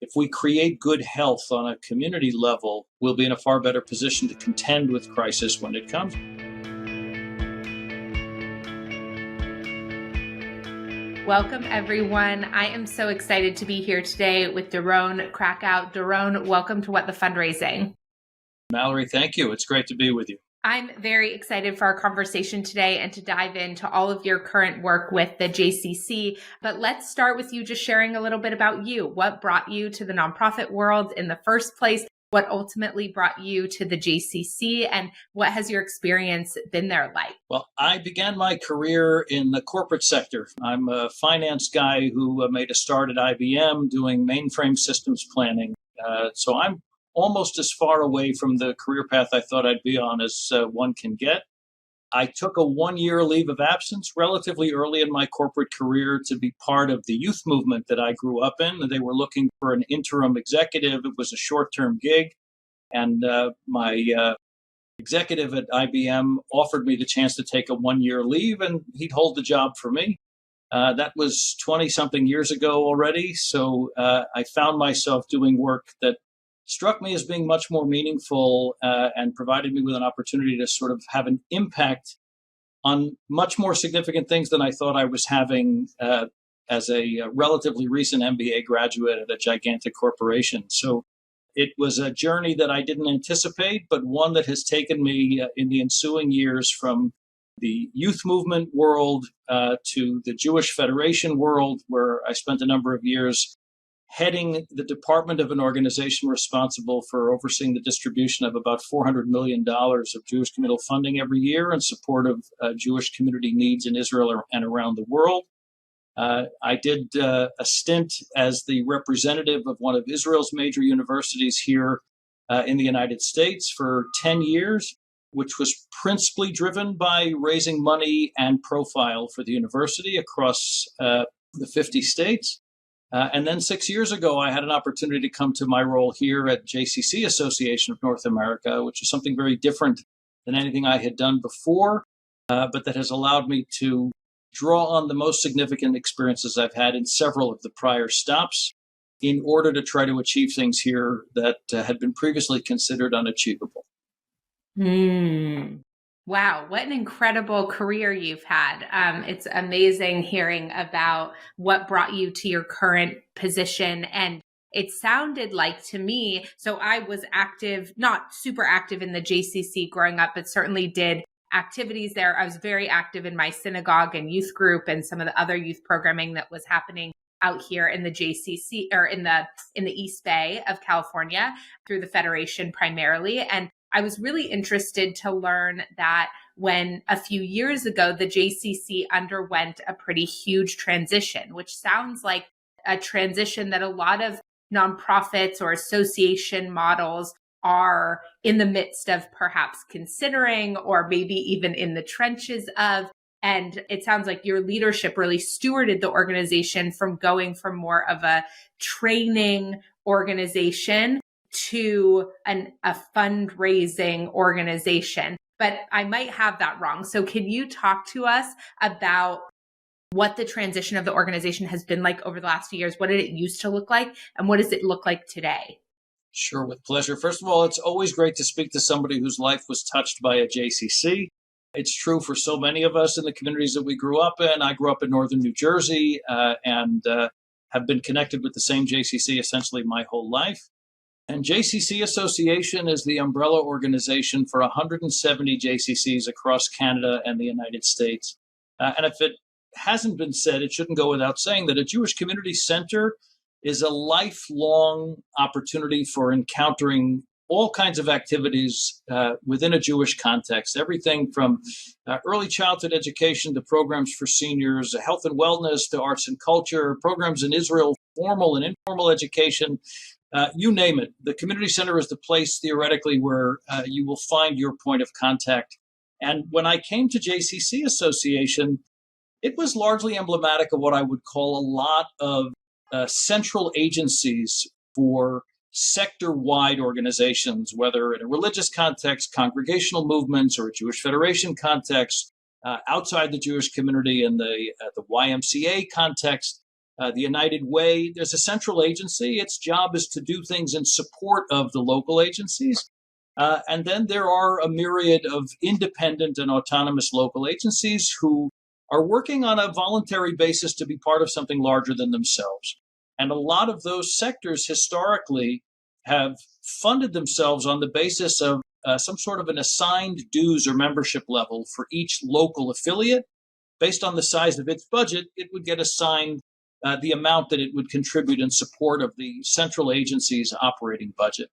if we create good health on a community level, we'll be in a far better position to contend with crisis when it comes. Welcome, everyone. I am so excited to be here today with Doron Krakow. Doron, welcome to What the Fundraising. Mallory, thank you. It's great to be with you. I'm very excited for our conversation today and to dive into all of your current work with the JCC. But let's start with you just sharing a little bit about you. What brought you to the nonprofit world in the first place? What ultimately brought you to the JCC, and what has your experience been there like? Well, I began my career in the corporate sector. I'm a finance guy who made a start at IBM doing mainframe systems planning. So I'm almost as far away from the career path I thought I'd be on as one can get. I took a one-year leave of absence relatively early in my corporate career to be part of the youth movement that I grew up in. They were looking for an interim executive. It was a short-term gig. And my executive at IBM offered me the chance to take a one-year leave, and he'd hold the job for me. That was 20-something years ago already. So I found myself doing work that struck me as being much more meaningful and provided me with an opportunity to sort of have an impact on much more significant things than I thought I was having as a relatively recent MBA graduate at a gigantic corporation. So it was a journey that I didn't anticipate, but one that has taken me in the ensuing years from the youth movement world to the Jewish Federation world, where I spent a number of years heading the department of an organization responsible for overseeing the distribution of about $400 million of Jewish communal funding every year in support of Jewish community needs in Israel and around the world. I did a stint as the representative of one of Israel's major universities here in the United States for 10 years, which was principally driven by raising money and profile for the university across the 50 states. And then 6 years ago, I had an opportunity to come to my role here at JCC Association of North America, which is something very different than anything I had done before, but that has allowed me to draw on the most significant experiences I've had in several of the prior stops in order to try to achieve things here that had been previously considered unachievable. Wow, what an incredible career you've had. It's amazing hearing about what brought you to your current position. And it sounded like to me, so I was active, not super active in the JCC growing up, but certainly did activities there. I was very active in my synagogue and youth group and some of the other youth programming that was happening out here in the JCC or in the East Bay of California through the Federation primarily. And I was really interested to learn that when a few years ago, the JCC underwent a pretty huge transition, which sounds like a transition that a lot of nonprofits or association models are in the midst of perhaps considering, or maybe even in the trenches of. And it sounds like your leadership really stewarded the organization from going from more of a training organization to a fundraising organization. But I might have that wrong. So can you talk to us about what the transition of the organization has been like over the last few years? What did it used to look like? And what does it look like today? Sure, with pleasure. First of all, it's always great to speak to somebody whose life was touched by a JCC. It's true for so many of us in the communities that we grew up in. I grew up in northern New Jersey and have been connected with the same JCC essentially my whole life. And JCC Association is the umbrella organization for 170 JCCs across Canada and the United States. And if it hasn't been said, it shouldn't go without saying that a Jewish community center is a lifelong opportunity for encountering all kinds of activities within a Jewish context, everything from early childhood education to programs for seniors, health and wellness to arts and culture, programs in Israel, formal and informal education. You name it. The community center is the place theoretically where you will find your point of contact. And when I came to JCC Association, it was largely emblematic of what I would call a lot of central agencies for sector-wide organizations, whether in a religious context, congregational movements, or a Jewish Federation context, outside the Jewish community in the YMCA context. The United Way, there's a central agency. Its job is to do things in support of the local agencies. And then there are a myriad of independent and autonomous local agencies who are working on a voluntary basis to be part of something larger than themselves. And a lot of those sectors historically have funded themselves on the basis of some sort of an assigned dues or membership level for each local affiliate. Based on the size of its budget, it would get assigned the amount that it would contribute in support of the central agency's operating budget.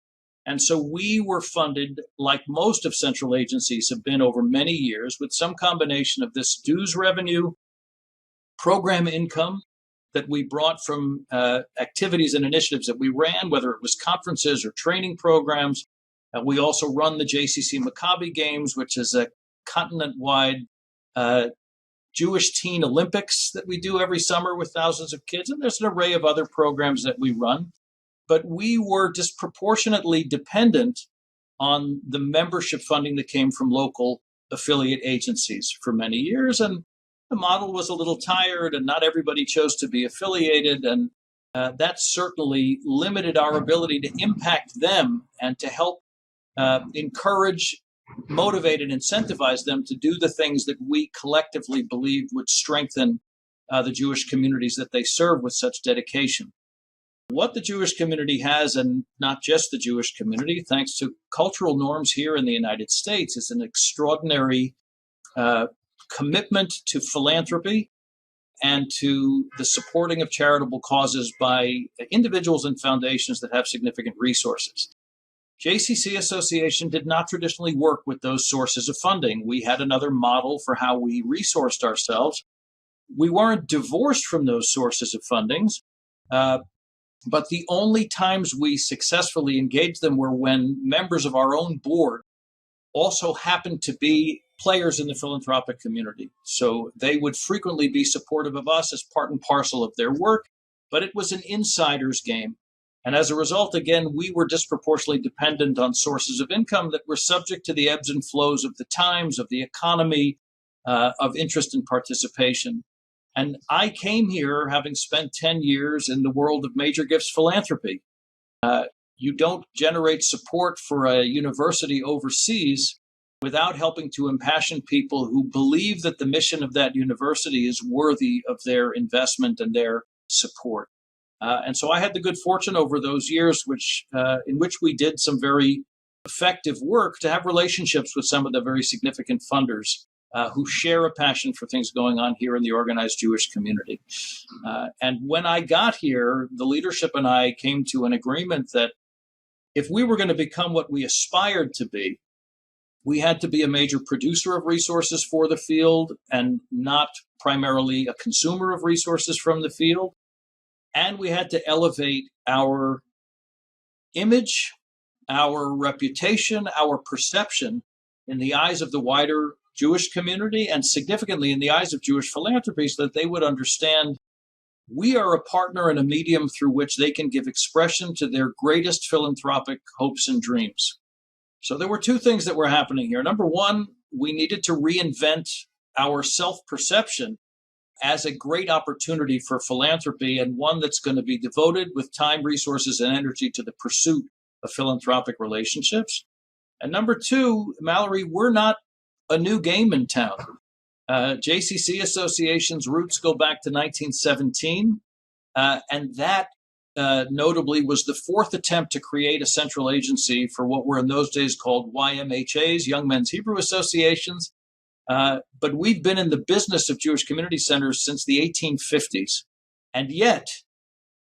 And so we were funded, like most of central agencies have been over many years, with some combination of this dues revenue, program income that we brought from activities and initiatives that we ran, whether it was conferences or training programs. We also run the JCC Maccabi Games, which is a continent-wide Jewish Teen Olympics that we do every summer with thousands of kids. And there's an array of other programs that we run. But we were disproportionately dependent on the membership funding that came from local affiliate agencies for many years. And the model was a little tired, and not everybody chose to be affiliated. And that certainly limited our ability to impact them and to help encourage, motivate, and incentivize them to do the things that we collectively believed would strengthen the Jewish communities that they serve with such dedication. What the Jewish community has, and not just the Jewish community, thanks to cultural norms here in the United States, is an extraordinary commitment to philanthropy and to the supporting of charitable causes by individuals and foundations that have significant resources. JCC Association did not traditionally work with those sources of funding. We had another model for how we resourced ourselves. We weren't divorced from those sources of fundings, but the only times we successfully engaged them were when members of our own board also happened to be players in the philanthropic community. So they would frequently be supportive of us as part and parcel of their work, but it was an insider's game. And as a result, again, we were disproportionately dependent on sources of income that were subject to the ebbs and flows of the times, of the economy, of interest and participation. And I came here having spent 10 years in the world of major gifts philanthropy. You don't generate support for a university overseas without helping to impassion people who believe that the mission of that university is worthy of their investment and their support. And so I had the good fortune over those years in which we did some very effective work to have relationships with some of the very significant funders who share a passion for things going on here in the organized Jewish community. And when I got here, the leadership and I came to an agreement that if we were going to become what we aspired to be, we had to be a major producer of resources for the field and not primarily a consumer of resources from the field. And we had to elevate our image, our reputation, our perception in the eyes of the wider Jewish community and significantly in the eyes of Jewish philanthropy so that they would understand we are a partner and a medium through which they can give expression to their greatest philanthropic hopes and dreams. So there were two things that were happening here. Number one, we needed to reinvent our self-perception as a great opportunity for philanthropy and one that's going to be devoted with time, resources, and energy to the pursuit of philanthropic relationships. And number two, Mallory, we're not a new game in town. JCC Association's roots go back to 1917, and that notably was the fourth attempt to create a central agency for what were in those days called YMHAs, Young Men's Hebrew Associations. But we've been in the business of Jewish community centers since the 1850s, and yet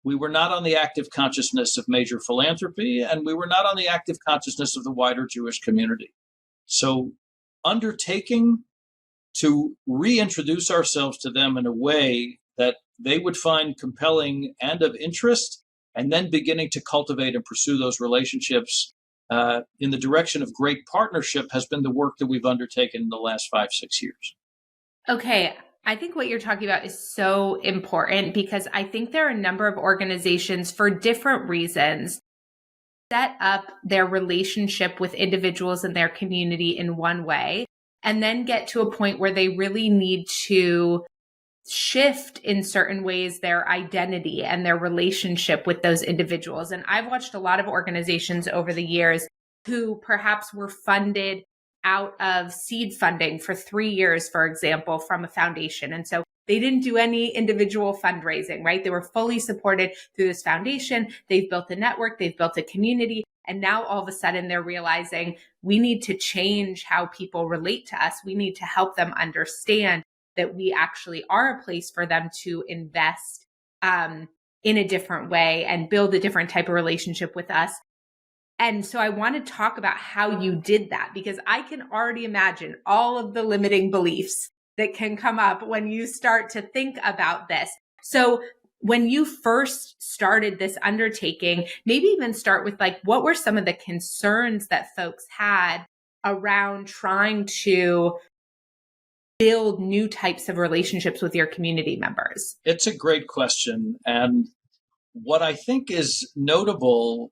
we were not on the active consciousness of major philanthropy, and we were not on the active consciousness of the wider Jewish community. So undertaking to reintroduce ourselves to them in a way that they would find compelling and of interest, and then beginning to cultivate and pursue those relationships in the direction of great partnership has been the work that we've undertaken in the last 5-6 years. Okay. I think what you're talking about is so important because I think there are a number of organizations for different reasons set up their relationship with individuals in their community in one way and then get to a point where they really need to shift in certain ways their identity and their relationship with those individuals. And I've watched a lot of organizations over the years who perhaps were funded out of seed funding for 3 years, for example, from a foundation. And so they didn't do any individual fundraising, right? They were fully supported through this foundation. They've built a network, they've built a community. And now all of a sudden they're realizing we need to change how people relate to us. We need to help them understand that we actually are a place for them to invest in a different way and build a different type of relationship with us. And so I want to talk about how you did that, because I can already imagine all of the limiting beliefs that can come up when you start to think about this. So when you first started this undertaking, maybe even start with like, what were some of the concerns that folks had around trying to build new types of relationships with your community members? It's a great question. And what I think is notable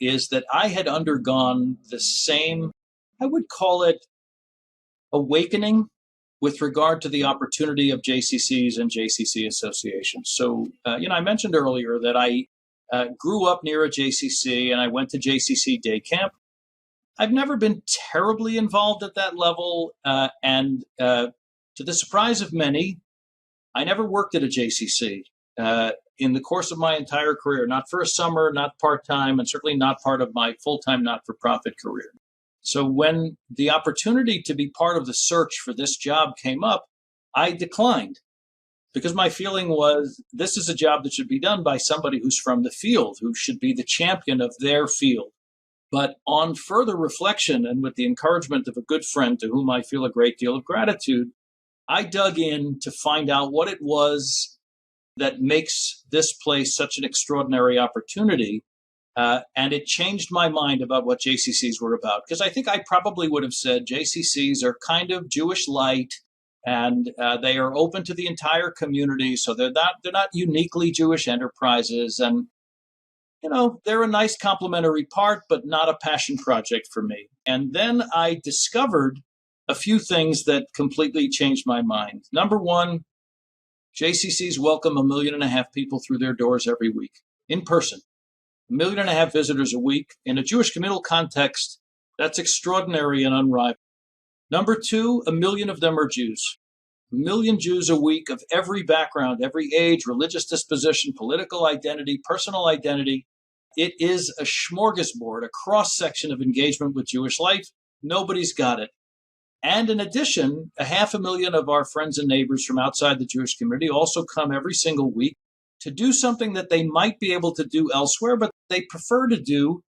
is that I had undergone the same, I would call it awakening with regard to the opportunity of JCCs and JCC associations. So, I mentioned earlier that I grew up near a JCC and I went to JCC day camp. I've never been terribly involved at that level. And to the surprise of many, I never worked at a JCC in the course of my entire career, not for a summer, not part-time, and certainly not part of my full-time not-for-profit career. So when the opportunity to be part of the search for this job came up, I declined because my feeling was this is a job that should be done by somebody who's from the field, who should be the champion of their field. But on further reflection and with the encouragement of a good friend to whom I feel a great deal of gratitude, I dug in to find out what it was that makes this place such an extraordinary opportunity. And it changed my mind about what JCCs were about. Because I think I probably would have said JCCs are kind of Jewish light and they are open to the entire community. So they're not uniquely Jewish enterprises. And, they're a nice complementary part, but not a passion project for me. And then I discovered a few things that completely changed my mind. Number one, JCCs welcome 1.5 million people through their doors every week in person. 1.5 million visitors a week. In a Jewish communal context, that's extraordinary and unrivaled. Number two, 1 million of them are Jews. 1 million Jews a week of every background, every age, religious disposition, political identity, personal identity. It is a smorgasbord, a cross-section of engagement with Jewish life. Nobody's got it. And in addition, 500,000 of our friends and neighbors from outside the Jewish community also come every single week to do something that they might be able to do elsewhere, but they prefer to do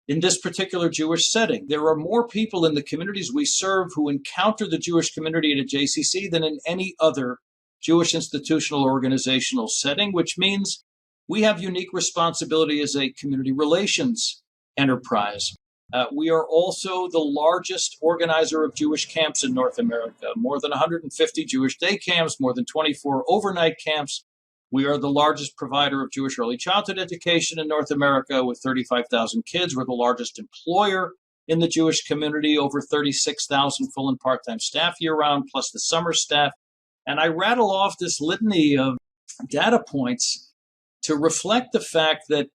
in this particular Jewish setting. There are more people in the communities we serve who encounter the Jewish community at a JCC than in any other Jewish institutional organizational setting, which means we have unique responsibility as a community relations enterprise. We are also the largest organizer of Jewish camps in North America, more than 150 Jewish day camps, more than 24 overnight camps. We are the largest provider of Jewish early childhood education in North America with 35,000 kids. We're the largest employer in the Jewish community, over 36,000 full and part-time staff year-round, plus the summer staff. And I rattle off this litany of data points to reflect the fact that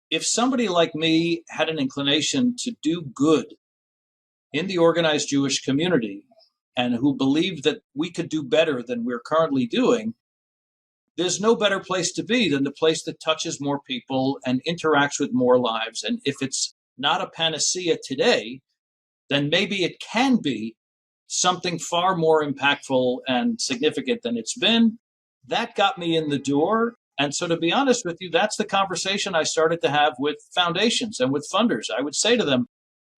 if somebody like me had an inclination to do good in the organized Jewish community and who believed that we could do better than we're currently doing, there's no better place to be than the place that touches more people and interacts with more lives. And if it's not a panacea today, then maybe it can be something far more impactful and significant than it's been. That got me in the door. And so to be honest with you, that's the conversation I started to have with foundations and with funders. I would say to them,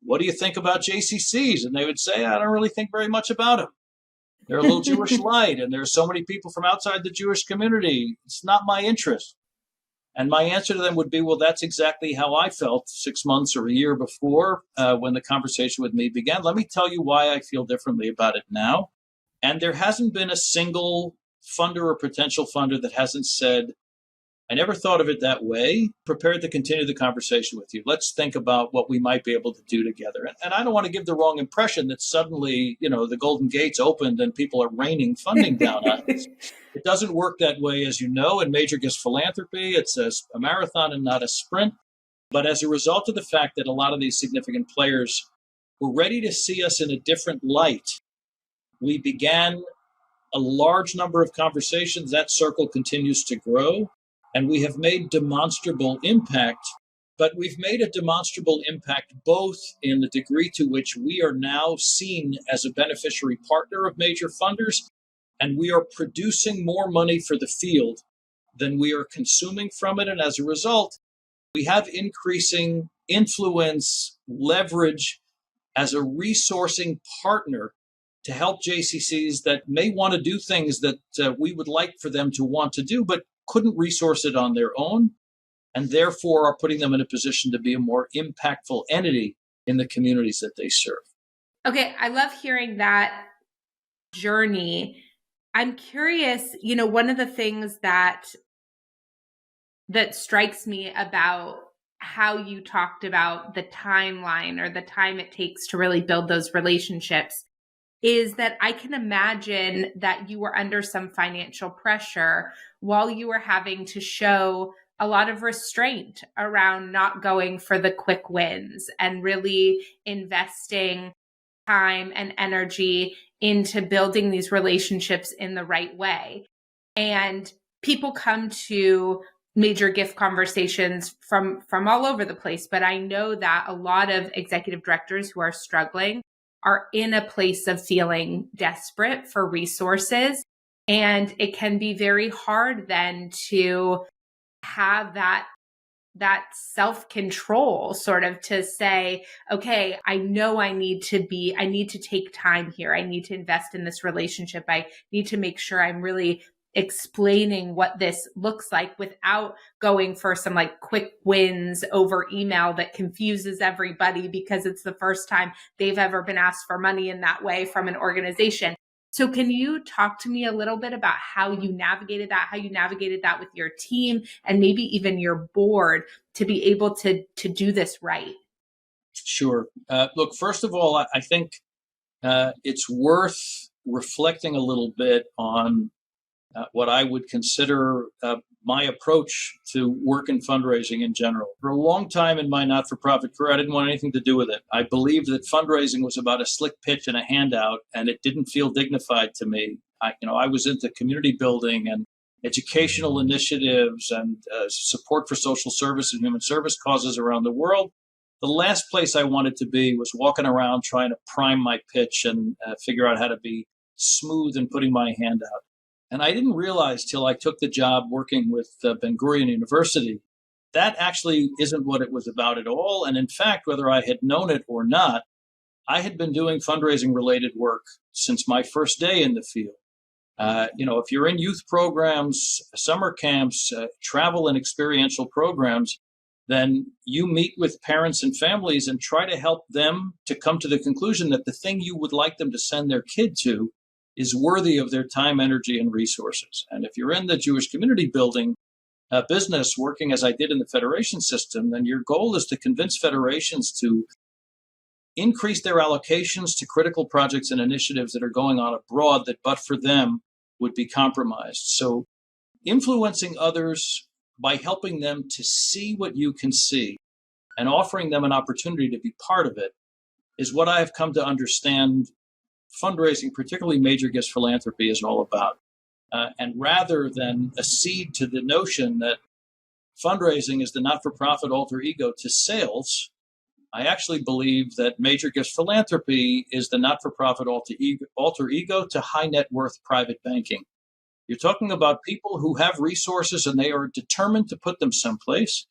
what do you think about JCCs? And they would say, I don't really think very much about them. They're a little Jewish light, and there's so many people from outside the Jewish community. It's not my interest. And my answer to them would be, well, that's exactly how I felt 6 months or a year before when the conversation with me began. Let me tell you why I feel differently about it now. And there hasn't been a single funder or potential funder that hasn't said, I never thought of it that way. Prepared to continue the conversation with you. Let's think about what we might be able to do together. And I don't want to give the wrong impression that suddenly, the Golden Gates opened and people are raining funding down on us. It doesn't work that way, as you know, in major gifts philanthropy. It's a marathon and not a sprint. But as a result of the fact that a lot of these significant players were ready to see us in a different light, we began a large number of conversations. That circle continues to grow. And we have made demonstrable impact, but we've made a demonstrable impact both in the degree to which we are now seen as a beneficiary partner of major funders, and we are producing more money for the field than we are consuming from it. And as a result, we have increasing influence, leverage as a resourcing partner to help JCCs that may want to do things that we would like for them to want to do, but couldn't resource it on their own, and therefore are putting them in a position to be a more impactful entity in the communities that they serve. Okay, I love hearing that journey. I'm curious, one of the things that strikes me about how you talked about the timeline or the time it takes to really build those relationships is that I can imagine that you were under some financial pressure while you were having to show a lot of restraint around not going for the quick wins and really investing time and energy into building these relationships in the right way. And people come to major gift conversations from all over the place, but I know that a lot of executive directors who are struggling are in a place of feeling desperate for resources. And it can be very hard then to have that self-control sort of to say, okay, I know I need to take time here. I need to invest in this relationship. I need to make sure I'm really explaining what this looks like without going for some quick wins over email that confuses everybody because it's the first time they've ever been asked for money in that way from an organization. So can you talk to me a little bit about how you navigated that with your team and maybe even your board to be able to do this right? Sure. Look, first of all, I think it's worth reflecting a little bit on what I would consider my approach to work in fundraising in general. For a long time in my not-for-profit career, I didn't want anything to do with it. I believed that fundraising was about a slick pitch and a handout, and it didn't feel dignified to me. I was into community building and educational initiatives and support for social service and human service causes around the world. The last place I wanted to be was walking around trying to prime my pitch and figure out how to be smooth and putting my hand out. And I didn't realize till I took the job working with Ben Gurion University, that actually isn't what it was about at all. And in fact, whether I had known it or not, I had been doing fundraising related work since my first day in the field. If you're in youth programs, summer camps, travel and experiential programs, then you meet with parents and families and try to help them to come to the conclusion that the thing you would like them to send their kid to is worthy of their time, energy, and resources. And if you're in the Jewish community building business, working as I did in the federation system, then your goal is to convince federations to increase their allocations to critical projects and initiatives that are going on abroad that, but for them, would be compromised. So influencing others by helping them to see what you can see and offering them an opportunity to be part of it is what I have come to understand fundraising, particularly major gifts philanthropy, is all about. And rather than accede to the notion that fundraising is the not-for-profit alter ego to sales, I actually believe that major gifts philanthropy is the not-for-profit alter ego to high net worth private banking. You're talking about people who have resources and they are determined to put them someplace.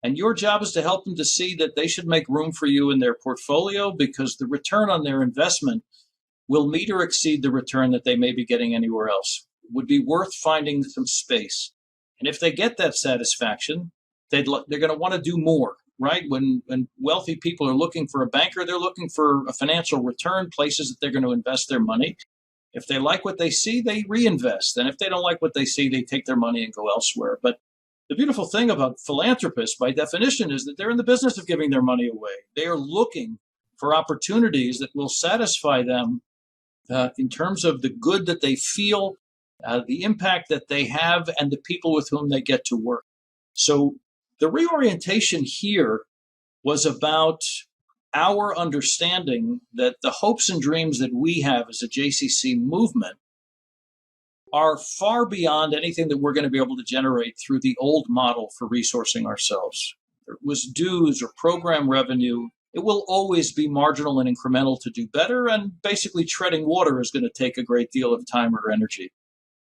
And your job is to help them to see that they should make room for you in their portfolio because the return on their investment will meet or exceed the return that they may be getting anywhere else. It would be worth finding some space. And if they get that satisfaction, they're going to want to do more, right? When wealthy people are looking for a banker, they're looking for a financial return, places that they're going to invest their money. If they like what they see, they reinvest. And if they don't like what they see, they take their money and go elsewhere. But The beautiful thing about philanthropists, by definition, is that they're in the business of giving their money away. They are looking for opportunities that will satisfy them in terms of the good that they feel, the impact that they have, and the people with whom they get to work. So the reorientation here was about our understanding that the hopes and dreams that we have as a JCC movement are far beyond anything that we're going to be able to generate through the old model for resourcing ourselves. There was dues or program revenue. It will always be marginal and incremental to do better, and basically treading water is going to take a great deal of time or energy.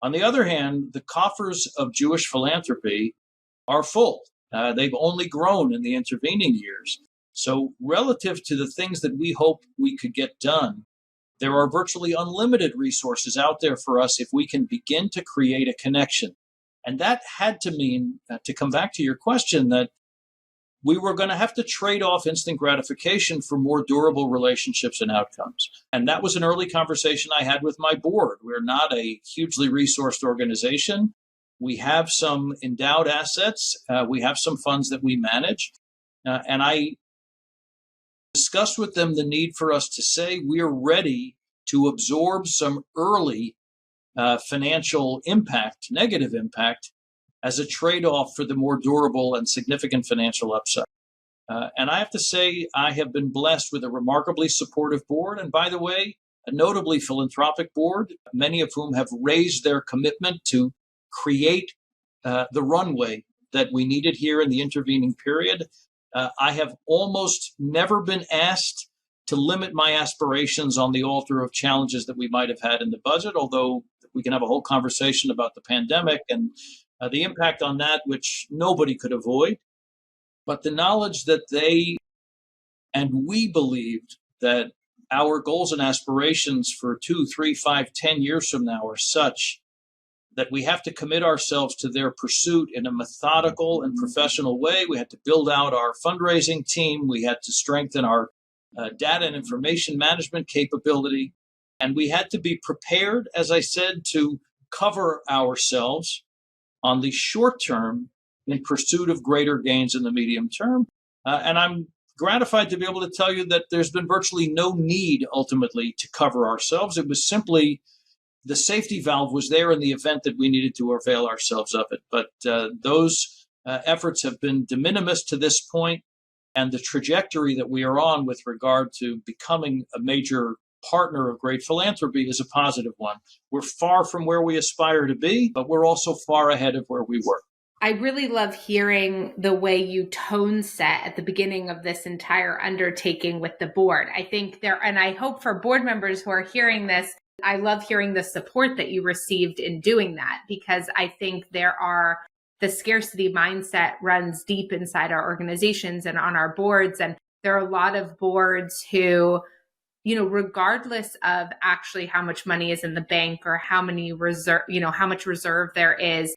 On the other hand, the coffers of Jewish philanthropy are full. They've only grown in the intervening years. So relative to the things that we hope we could get done, there are virtually unlimited resources out there for us if we can begin to create a connection. And that had to mean, to come back to your question, that we were going to have to trade off instant gratification for more durable relationships and outcomes. And that was an early conversation I had with my board. We're not a hugely resourced organization. We have some endowed assets. We have some funds that we manage. And I discussed with them the need for us to say we're ready to absorb some early financial impact, negative impact, as a trade-off for the more durable and significant financial upside. And I have to say, I have been blessed with a remarkably supportive board. And by the way, a notably philanthropic board, many of whom have raised their commitment to create the runway that we needed here in the intervening period. I have almost never been asked to limit my aspirations on the altar of challenges that we might have had in the budget, although we can have a whole conversation about the pandemic and the impact on that, which nobody could avoid. But the knowledge that they and we believed that our goals and aspirations for 2, 3, 5, 10 years from now are such that we have to commit ourselves to their pursuit in a methodical and professional way. We had to build out our fundraising team. We had to strengthen our data and information management capability. And we had to be prepared, as I said, to cover ourselves on the short term in pursuit of greater gains in the medium term. And I'm gratified to be able to tell you that there's been virtually no need ultimately to cover ourselves. It was simply the safety valve was there in the event that we needed to avail ourselves of it. But those efforts have been de minimis to this point, and the trajectory that we are on with regard to becoming a major partner of great philanthropy is a positive one. We're far from where we aspire to be, but we're also far ahead of where we were. I really love hearing the way you tone set at the beginning of this entire undertaking with the board. I think and I hope for board members who are hearing this, I love hearing the support that you received in doing that, because I think the scarcity mindset runs deep inside our organizations and on our boards. And there are a lot of boards who, regardless of actually how much money is in the bank or how much reserve there is,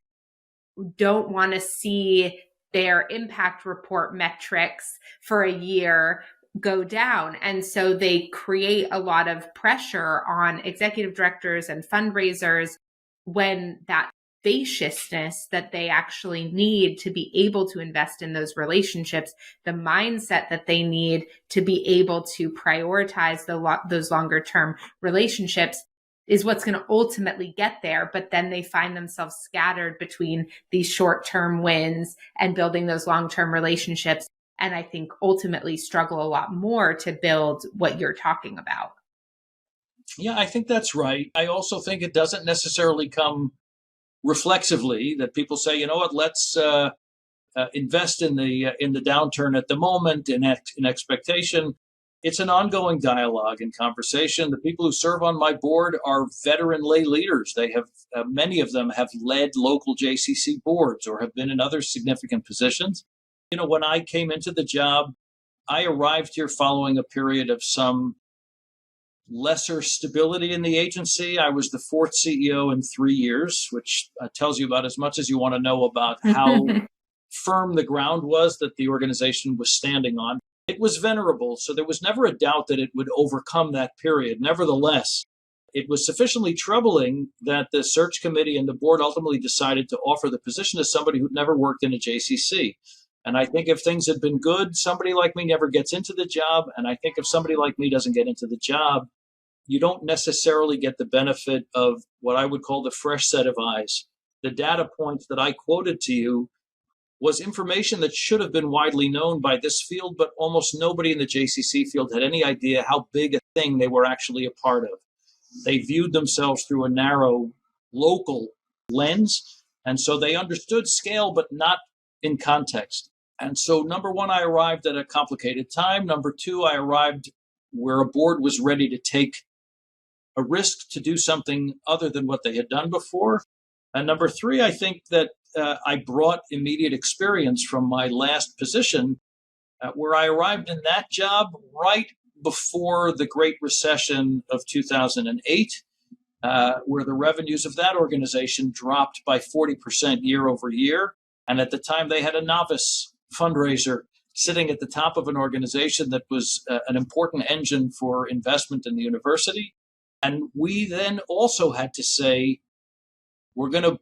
don't want to see their impact report metrics for a year go down. And so they create a lot of pressure on executive directors and fundraisers when that spaciousness that they actually need to be able to invest in those relationships, the mindset that they need to be able to prioritize those longer term relationships is what's going to ultimately get there. But then they find themselves scattered between these short-term wins and building those long-term relationships. And I think ultimately struggle a lot more to build what you're talking about. Yeah, I think that's right. I also think it doesn't necessarily come reflexively that people say, you know what, let's invest in the downturn at the moment in expectation. It's an ongoing dialogue and conversation. The people who serve on my board are veteran lay leaders. They have many of them have led local JCC boards or have been in other significant positions. When I came into the job, I arrived here following a period of some lesser stability in the agency. I was the fourth CEO in 3 years, which tells you about as much as you want to know about how firm the ground was that the organization was standing on. It was venerable, so there was never a doubt that it would overcome that period. Nevertheless, it was sufficiently troubling that the search committee and the board ultimately decided to offer the position to somebody who'd never worked in a JCC. And I think if things had been good, somebody like me never gets into the job. And I think if somebody like me doesn't get into the job, you don't necessarily get the benefit of what I would call the fresh set of eyes. The data points that I quoted to you was information that should have been widely known by this field, but almost nobody in the JCC field had any idea how big a thing they were actually a part of. They viewed themselves through a narrow local lens, and so they understood scale, but not in context. And so, number one, I arrived at a complicated time. Number two, I arrived where a board was ready to take a risk to do something other than what they had done before. And number three, I think that I brought immediate experience from my last position, where I arrived in that job right before the Great Recession of 2008, where the revenues of that organization dropped by 40% year over year. And at the time, they had a novice fundraiser sitting at the top of an organization that was an important engine for investment in the university. And we then also had to say, we're going to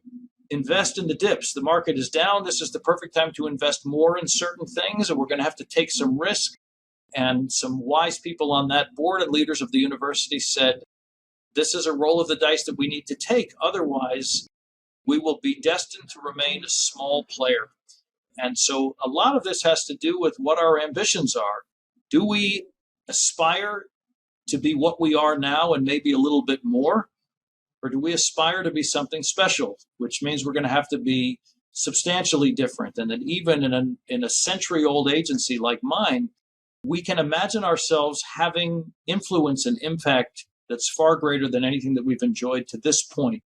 invest in the dips. The market is down. This is the perfect time to invest more in certain things, and we're going to have to take some risk. And some wise people on that board and leaders of the university said, this is a roll of the dice that we need to take. Otherwise, we will be destined to remain a small player. And so a lot of this has to do with what our ambitions are. Do we aspire to be what we are now and maybe a little bit more? Or do we aspire to be something special, which means we're going to have to be substantially different? And that even in a century-old agency like mine, we can imagine ourselves having influence and impact that's far greater than anything that we've enjoyed to this point.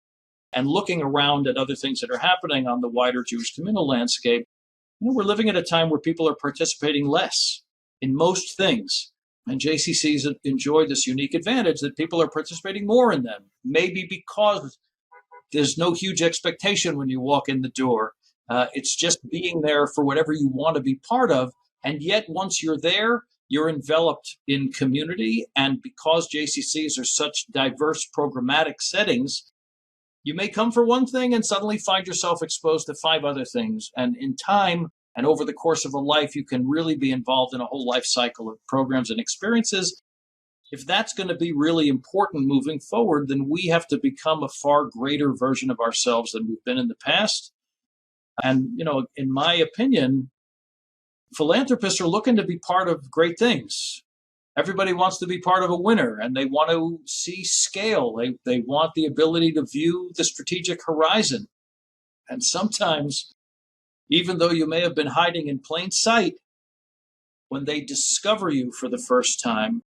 And looking around at other things that are happening on the wider Jewish communal landscape, we're living at a time where people are participating less in most things. And JCCs enjoy this unique advantage that people are participating more in them, maybe because there's no huge expectation when you walk in the door. It's just being there for whatever you want to be part of. And yet, once you're there, you're enveloped in community. And because JCCs are such diverse programmatic settings, you may come for one thing and suddenly find yourself exposed to 5 other things. And in time and over the course of a life, you can really be involved in a whole life cycle of programs and experiences. If that's going to be really important moving forward, then we have to become a far greater version of ourselves than we've been in the past. And, in my opinion, philanthropists are looking to be part of great things. Everybody wants to be part of a winner, and they want to see scale. They want the ability to view the strategic horizon. And sometimes, even though you may have been hiding in plain sight, when they discover you for the first time,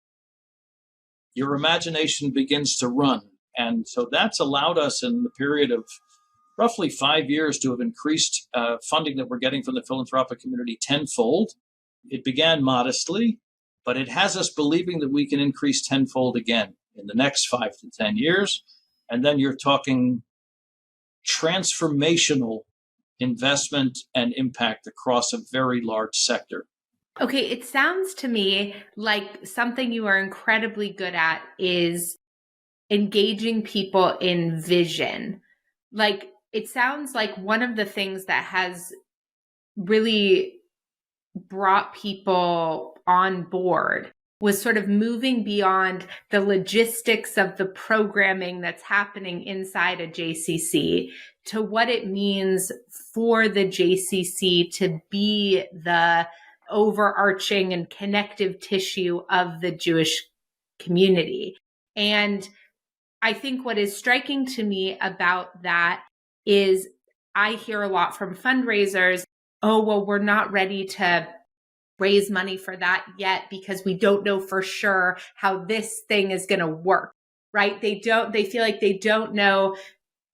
your imagination begins to run. And so that's allowed us in the period of roughly 5 years to have increased funding that we're getting from the philanthropic community tenfold. It began modestly, but it has us believing that we can increase tenfold again in the next 5 to 10 years. And then you're talking transformational investment and impact across a very large sector. Okay, it sounds to me like something you are incredibly good at is engaging people in vision. Like, it sounds like one of the things that has really brought people on board was sort of moving beyond the logistics of the programming that's happening inside a JCC to what it means for the JCC to be the overarching and connective tissue of the Jewish community. And I think what is striking to me about that is I hear a lot from fundraisers, oh, well, we're not ready to raise money for that yet because we don't know for sure how this thing is going to work, right? They feel like they don't know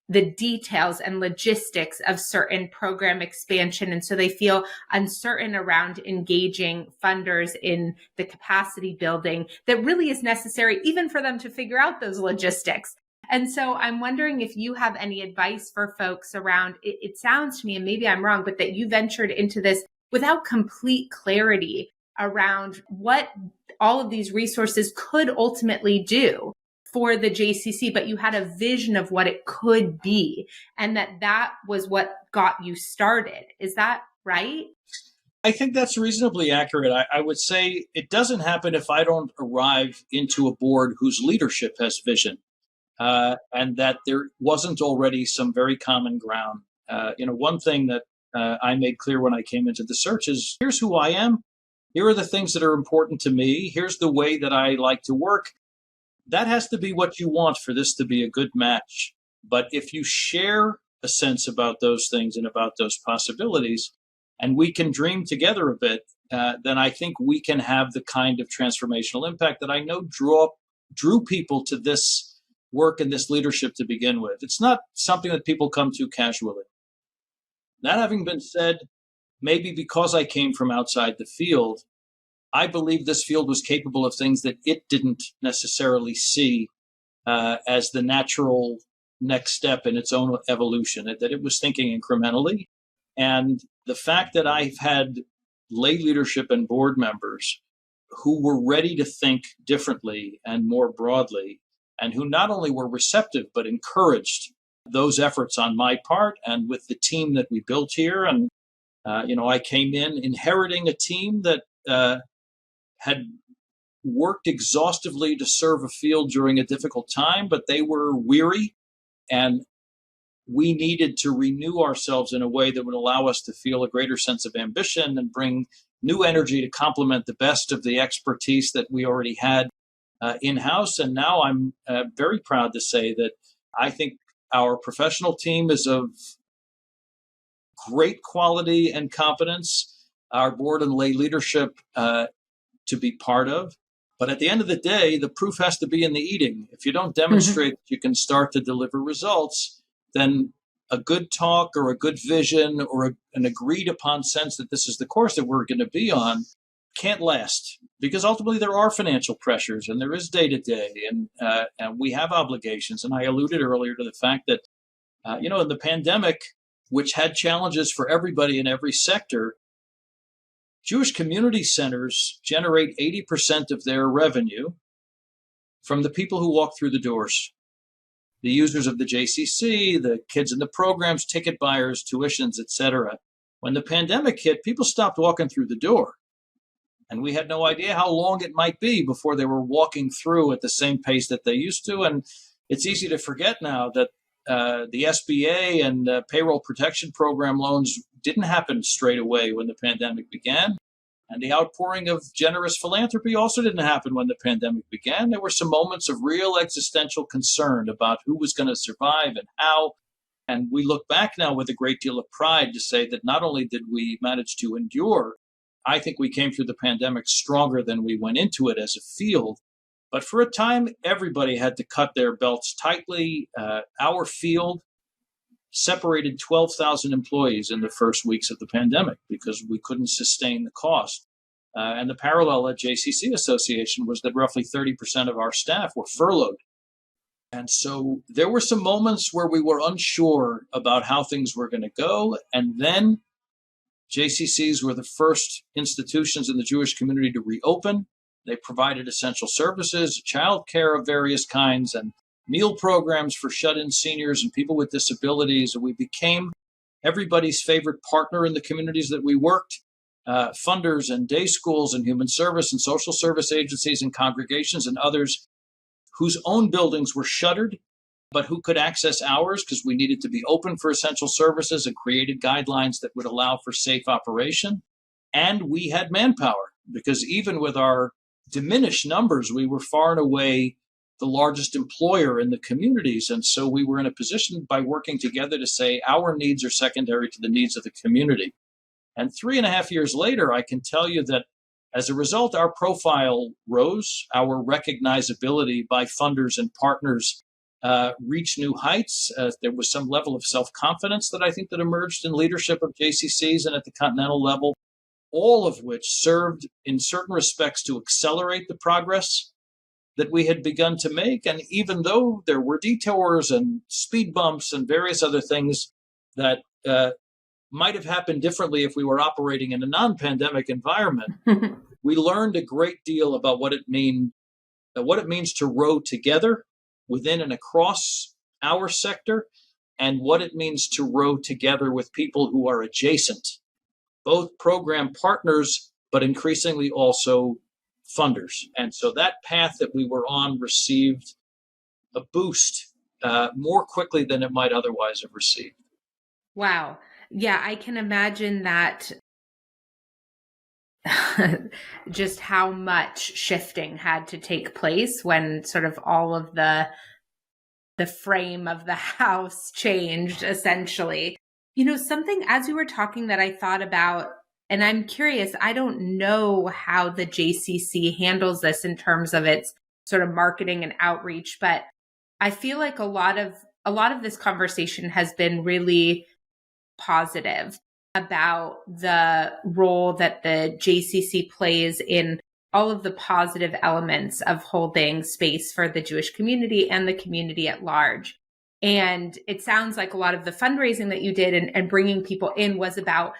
the details and logistics of certain program expansion. And so they feel uncertain around engaging funders in the capacity building that really is necessary even for them to figure out those logistics. And so I'm wondering if you have any advice for folks around, it sounds to me, and maybe I'm wrong, but that you ventured into this without complete clarity around what all of these resources could ultimately do for the JCC, but you had a vision of what it could be, and that was what got you started. Is that right? I think that's reasonably accurate. I would say it doesn't happen if I don't arrive into a board whose leadership has vision, and that there wasn't already some very common ground. One thing that I made clear when I came into the search is, here's who I am. Here are the things that are important to me. Here's the way that I like to work. That has to be what you want for this to be a good match. But if you share a sense about those things and about those possibilities, and we can dream together a bit, then I think we can have the kind of transformational impact that I know drew people to this work and this leadership to begin with. It's not something that people come to casually. That having been said, maybe because I came from outside the field, I believe this field was capable of things that it didn't necessarily see as the natural next step in its own evolution, that it was thinking incrementally. And the fact that I've had lay leadership and board members who were ready to think differently and more broadly, and who not only were receptive, but encouraged those efforts on my part and with the team that we built here. And, I came in inheriting a team that had worked exhaustively to serve a field during a difficult time, but they were weary, and we needed to renew ourselves in a way that would allow us to feel a greater sense of ambition and bring new energy to complement the best of the expertise that we already had in-house. And now I'm very proud to say that I think our professional team is of great quality and competence, our board and lay leadership to be part of. But at the end of the day, the proof has to be in the eating. If you don't demonstrate that you can start to deliver results, then a good talk or a good vision or an agreed upon sense that this is the course that we're going to be on can't last, because ultimately there are financial pressures and there is day to day, and we have obligations. And I alluded earlier to the fact that, in the pandemic, which had challenges for everybody in every sector, Jewish community centers generate 80% of their revenue from the people who walk through the doors. The users of the JCC, the kids in the programs, ticket buyers, tuitions, etc. When the pandemic hit, people stopped walking through the door. And we had no idea how long it might be before they were walking through at the same pace that they used to. And it's easy to forget now that the SBA and payroll protection program loans didn't happen straight away when the pandemic began. And the outpouring of generous philanthropy also didn't happen when the pandemic began. There were some moments of real existential concern about who was going to survive and how. And we look back now with a great deal of pride to say that not only did we manage to endure, I think we came through the pandemic stronger than we went into it as a field. But for a time, everybody had to cut their belts tightly. Our field separated 12,000 employees in the first weeks of the pandemic because we couldn't sustain the cost. And the parallel at JCC Association was that roughly 30% of our staff were furloughed. And so there were some moments where we were unsure about how things were going to go. And then JCCs were the first institutions in the Jewish community to reopen. They provided essential services, childcare of various kinds, and meal programs for shut-in seniors and people with disabilities. We became everybody's favorite partner in the communities that we worked. Funders and day schools and human service and social service agencies and congregations and others whose own buildings were shuttered, but who could access ours because we needed to be open for essential services, and created guidelines that would allow for safe operation. And we had manpower, because even with our diminished numbers, we were far and away the largest employer in the communities. And so we were in a position by working together to say our needs are secondary to the needs of the community. And 3.5 years later, I can tell you that as a result, our profile rose, our recognizability by funders and partners reached new heights. There was some level of self-confidence that I think that emerged in leadership of JCCs and at the continental level, all of which served in certain respects to accelerate the progress that we had begun to make. And even though there were detours and speed bumps and various other things that might have happened differently if we were operating in a non-pandemic environment, we learned a great deal about what it means to row together within and across our sector, and what it means to row together with people who are adjacent, both program partners, but increasingly also funders. And so that path that we were on received a boost more quickly than it might otherwise have received. Wow. Yeah, I can imagine that just how much shifting had to take place when sort of all of the frame of the house changed, essentially. Something as you were talking that I thought about, and I'm curious, I don't know how the JCC handles this in terms of its sort of marketing and outreach, but I feel like a lot of this conversation has been really positive about the role that the JCC plays in all of the positive elements of holding space for the Jewish community and the community at large. And it sounds like a lot of the fundraising that you did and bringing people in was about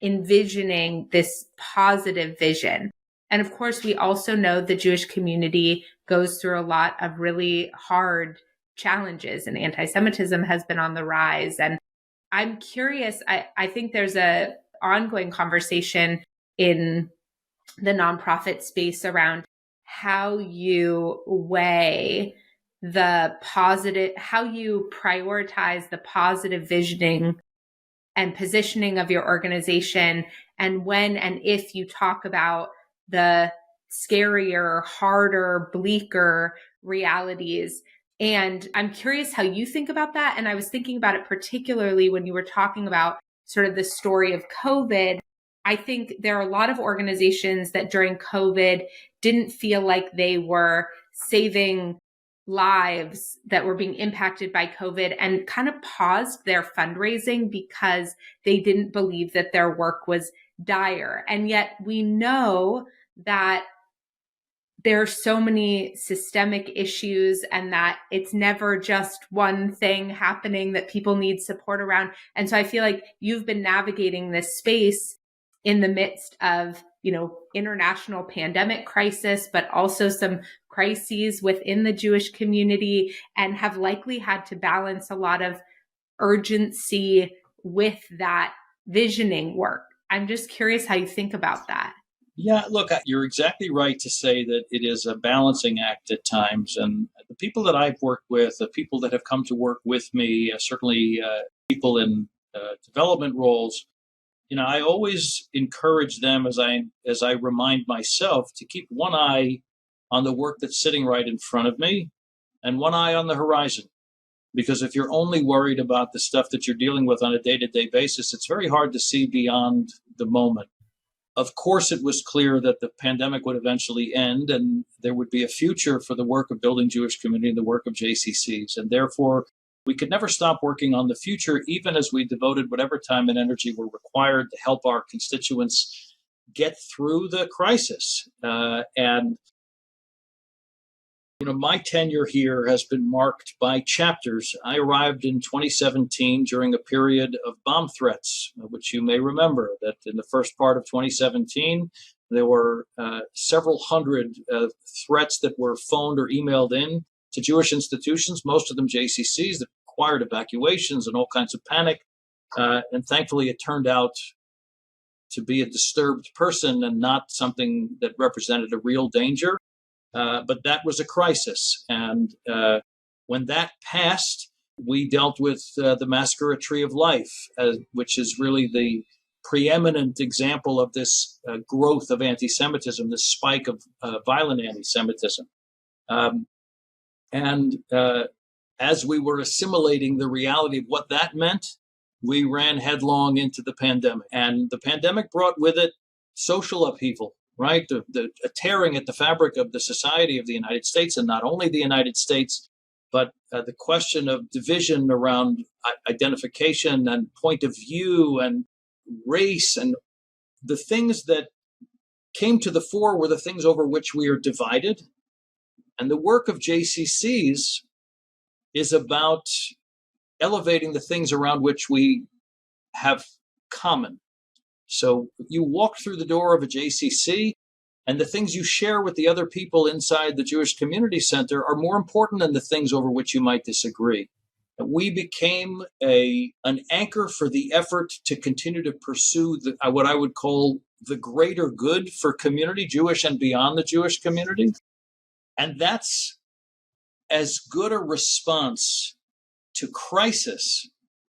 envisioning this positive vision. And of course, we also know the Jewish community goes through a lot of really hard challenges, and anti-Semitism has been on the rise. And I'm curious, I think there's a ongoing conversation in the nonprofit space around how you weigh how you prioritize the positive visioning and positioning of your organization, and when and if you talk about the scarier, harder, bleaker realities. And I'm curious how you think about that. And I was thinking about it particularly when you were talking about sort of the story of COVID. I think there are a lot of organizations that during COVID didn't feel like they were saving lives that were being impacted by COVID and kind of paused their fundraising because they didn't believe that their work was dire. And yet we know that there are so many systemic issues and that it's never just one thing happening that people need support around. And so I feel like you've been navigating this space in the midst of, international pandemic crisis, but also some crises within the Jewish community, and have likely had to balance a lot of urgency with that visioning work. I'm just curious how you think about that. Yeah, look, you're exactly right to say that it is a balancing act at times. And the people that I've worked with, the people that have come to work with me, certainly people in development roles, I always encourage them, as I remind myself, to keep one eye on the work that's sitting right in front of me and one eye on the horizon. Because if you're only worried about the stuff that you're dealing with on a day-to-day basis, it's very hard to see beyond the moment. Of course, it was clear that the pandemic would eventually end and there would be a future for the work of building Jewish community and the work of JCCs. And therefore, we could never stop working on the future, even as we devoted whatever time and energy were required to help our constituents get through the crisis. And my tenure here has been marked by chapters. I arrived in 2017 during a period of bomb threats, which you may remember that in the first part of 2017, there were several hundred threats that were phoned or emailed in to Jewish institutions, most of them JCCs, that required evacuations and all kinds of panic. And thankfully, it turned out to be a disturbed person and not something that represented a real danger. But that was a crisis. And when that passed, we dealt with the massacre at Tree of Life, which is really the preeminent example of this growth of anti-Semitism, this spike of violent anti-Semitism. And as we were assimilating the reality of what that meant, we ran headlong into the pandemic. And the pandemic brought with it social upheaval. Right? The tearing at the fabric of the society of the United States, and not only the United States, but the question of division around identification and point of view and race, and the things that came to the fore were the things over which we are divided. And the work of JCCs is about elevating the things around which we have common. So you walk through the door of a JCC And the things you share with the other people inside the Jewish Community Center are more important than the things over which you might disagree. We became an anchor for the effort to continue to pursue what I would call the greater good for community, Jewish and beyond the Jewish community. And that's as good a response to crisis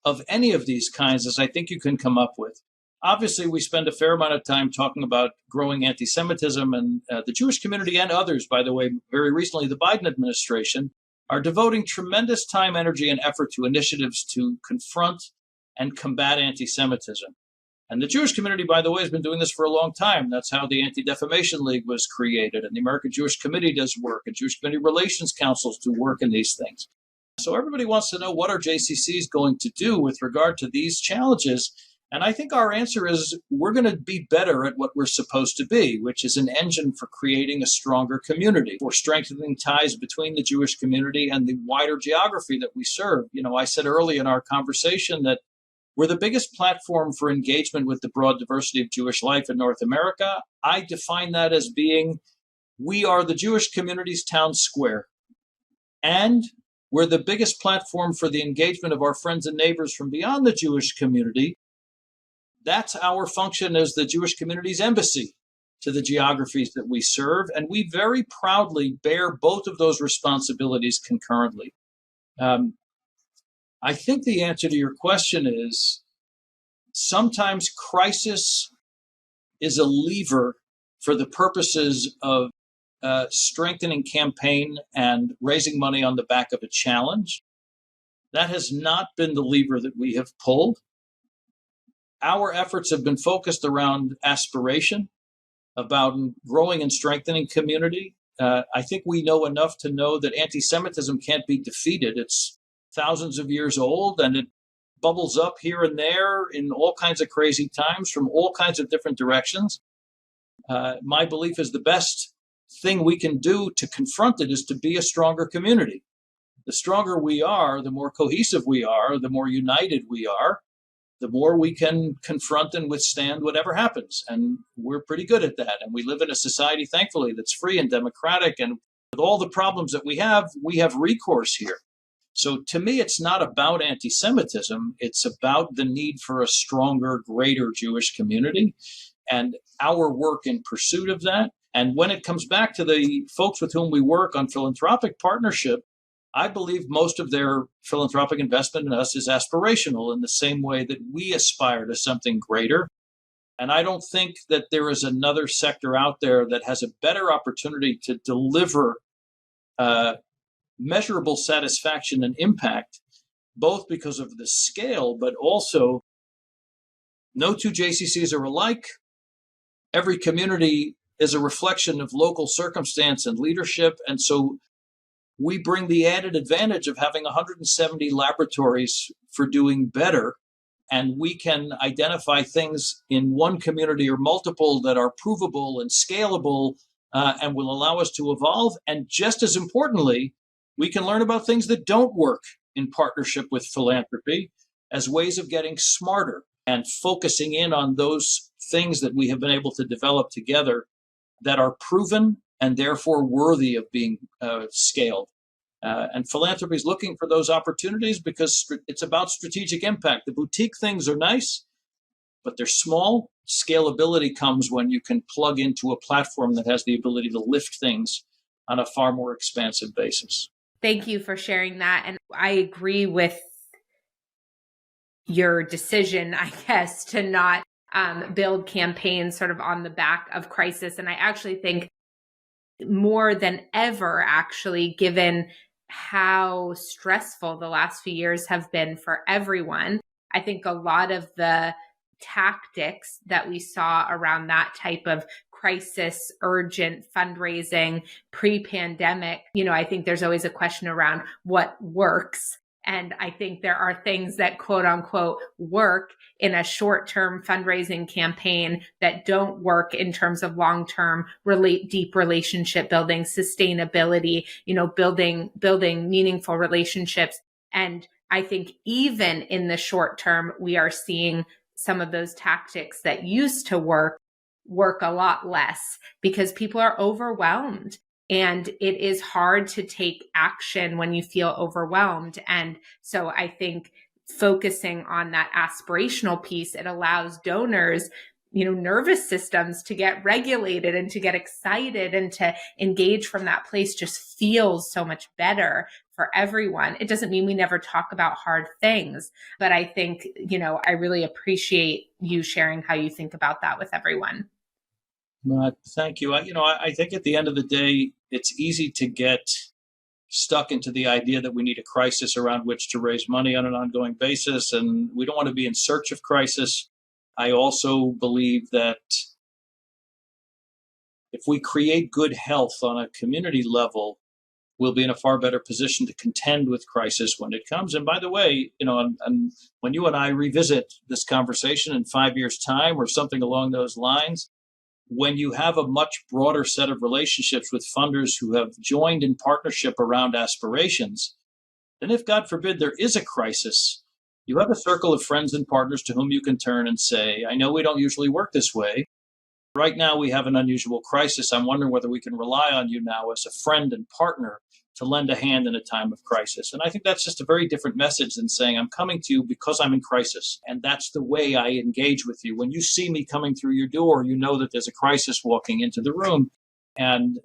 of any of these kinds as I think you can come up with. Obviously, we spend a fair amount of time talking about growing anti-Semitism, and the Jewish community and others, by the way, very recently, the Biden administration, are devoting tremendous time, energy, and effort to initiatives to confront and combat anti-Semitism. And the Jewish community, by the way, has been doing this for a long time. That's how the Anti-Defamation League was created, and the American Jewish Committee does work, and Jewish Community Relations Councils do work in these things. So everybody wants to know, what are JCCs going to do with regard to these challenges? And I think our answer is, we're going to be better at what we're supposed to be, which is an engine for creating a stronger community, for strengthening ties between the Jewish community and the wider geography that we serve. You know, I said early in our conversation that we're the biggest platform for engagement with the broad diversity of Jewish life in North America. I define that as being, we are the Jewish community's town square. And we're the biggest platform for the engagement of our friends and neighbors from beyond the Jewish community. That's our function as the Jewish community's embassy to the geographies that we serve. And we very proudly bear both of those responsibilities concurrently. I think the answer to your question is, sometimes crisis is a lever for the purposes of strengthening campaign and raising money on the back of a challenge. That has not been the lever that we have pulled. Our efforts have been focused around aspiration, about growing and strengthening community. I think we know enough to know that anti-Semitism can't be defeated. It's thousands of years old, and it bubbles up here and there in all kinds of crazy times from all kinds of different directions. My belief is the best thing we can do to confront it is to be a stronger community. The stronger we are, the more cohesive we are, the more united we are, the more we can confront and withstand whatever happens. And we're pretty good at that. And we live in a society, thankfully, that's free and democratic. And with all the problems that we have recourse here. So to me, it's not about anti-Semitism. It's about the need for a stronger, greater Jewish community and our work in pursuit of that. And when it comes back to the folks with whom we work on philanthropic partnership, I believe most of their philanthropic investment in us is aspirational in the same way that we aspire to something greater. And I don't think that there is another sector out there that has a better opportunity to deliver measurable satisfaction and impact, both because of the scale, but also no two JCCs are alike. Every community is a reflection of local circumstance and leadership. And so we bring the added advantage of having 170 laboratories for doing better. And we can identify things in one community or multiple that are provable and scalable and will allow us to evolve. And just as importantly, we can learn about things that don't work in partnership with philanthropy as ways of getting smarter and focusing in on those things that we have been able to develop together that are proven and therefore worthy of being scaled. And philanthropy is looking for those opportunities because it's about strategic impact. The boutique things are nice, but they're small. Scalability comes when you can plug into a platform that has the ability to lift things on a far more expansive basis. Thank you for sharing that. And I agree with your decision, I guess, to not build campaigns sort of on the back of crisis. And I actually think more than ever, actually, given how stressful the last few years have been for everyone, I think a lot of the tactics that we saw around that type of crisis, urgent fundraising pre-pandemic, I think there's always a question around what works. And I think there are things that quote unquote work in a short-term fundraising campaign that don't work in terms of long-term deep relationship building, sustainability, building meaningful relationships. And I think even in the short term, we are seeing some of those tactics that used to work work a lot less because people are overwhelmed. And it is hard to take action when you feel overwhelmed. And so I think focusing on that aspirational piece, it allows donors, nervous systems to get regulated and to get excited and to engage from that place just feels so much better for everyone. It doesn't mean we never talk about hard things, but I think, I really appreciate you sharing how you think about that with everyone. Thank you. I think at the end of the day, it's easy to get stuck into the idea that we need a crisis around which to raise money on an ongoing basis, and we don't want to be in search of crisis. I also believe that if we create good health on a community level, we'll be in a far better position to contend with crisis when it comes. And by the way, and when you and I revisit this conversation in 5 years' time or something along those lines, when you have a much broader set of relationships with funders who have joined in partnership around aspirations, then if, God forbid, there is a crisis, you have a circle of friends and partners to whom you can turn and say, I know we don't usually work this way. Right now, we have an unusual crisis. I'm wondering whether we can rely on you now as a friend and partner to lend a hand in a time of crisis. And I think that's just a very different message than saying, I'm coming to you because I'm in crisis. And that's the way I engage with you. When you see me coming through your door, you know that there's a crisis walking into the room. And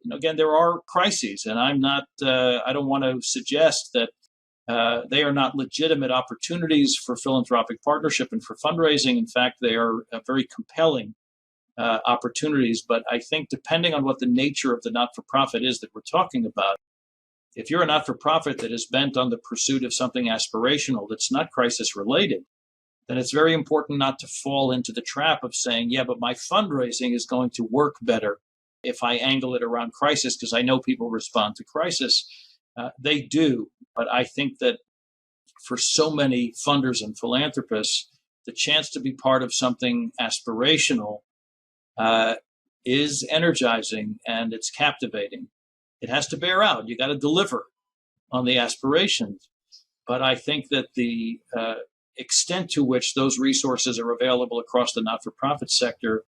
again, there are crises. And I don't want to suggest that they are not legitimate opportunities for philanthropic partnership and for fundraising. In fact, they are very compelling opportunities. But I think depending on what the nature of the not-for-profit is that we're talking about, if you're a not-for-profit that is bent on the pursuit of something aspirational that's not crisis related, then it's very important not to fall into the trap of saying, yeah, but my fundraising is going to work better if I angle it around crisis because I know people respond to crisis. They do. But I think that for so many funders and philanthropists, the chance to be part of something aspirational is energizing and it's captivating. It has to bear out. You got to deliver on the aspirations. But I think that the extent to which those resources are available across the not-for-profit sector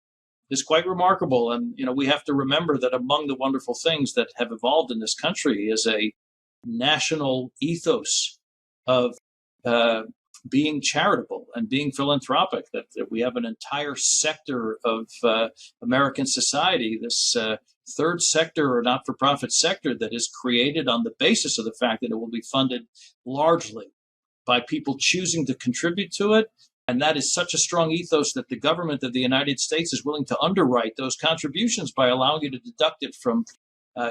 is quite remarkable. And, we have to remember that among the wonderful things that have evolved in this country is a national ethos of being charitable and being philanthropic, that we have an entire sector of American society, this third sector or not-for-profit sector that is created on the basis of the fact that it will be funded largely by people choosing to contribute to it. And that is such a strong ethos that the government of the United States is willing to underwrite those contributions by allowing you to deduct it from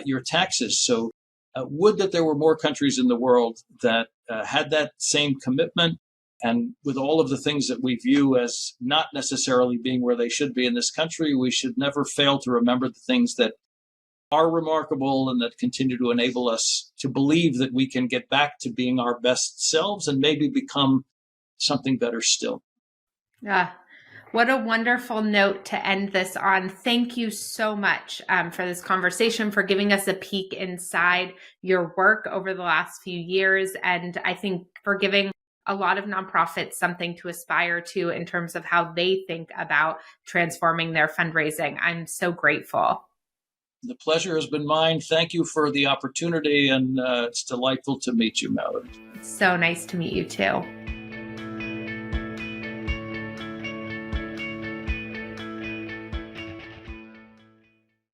your taxes. So would that there were more countries in the world that had that same commitment. And with all of the things that we view as not necessarily being where they should be in this country, we should never fail to remember the things that are remarkable and that continue to enable us to believe that we can get back to being our best selves and maybe become something better still. Yeah. What a wonderful note to end this on. Thank you so much for this conversation, for giving us a peek inside your work over the last few years. And I think for giving a lot of nonprofits something to aspire to in terms of how they think about transforming their fundraising. I'm so grateful. The pleasure has been mine. Thank you for the opportunity. And it's delightful to meet you, Mallory. It's so nice to meet you too.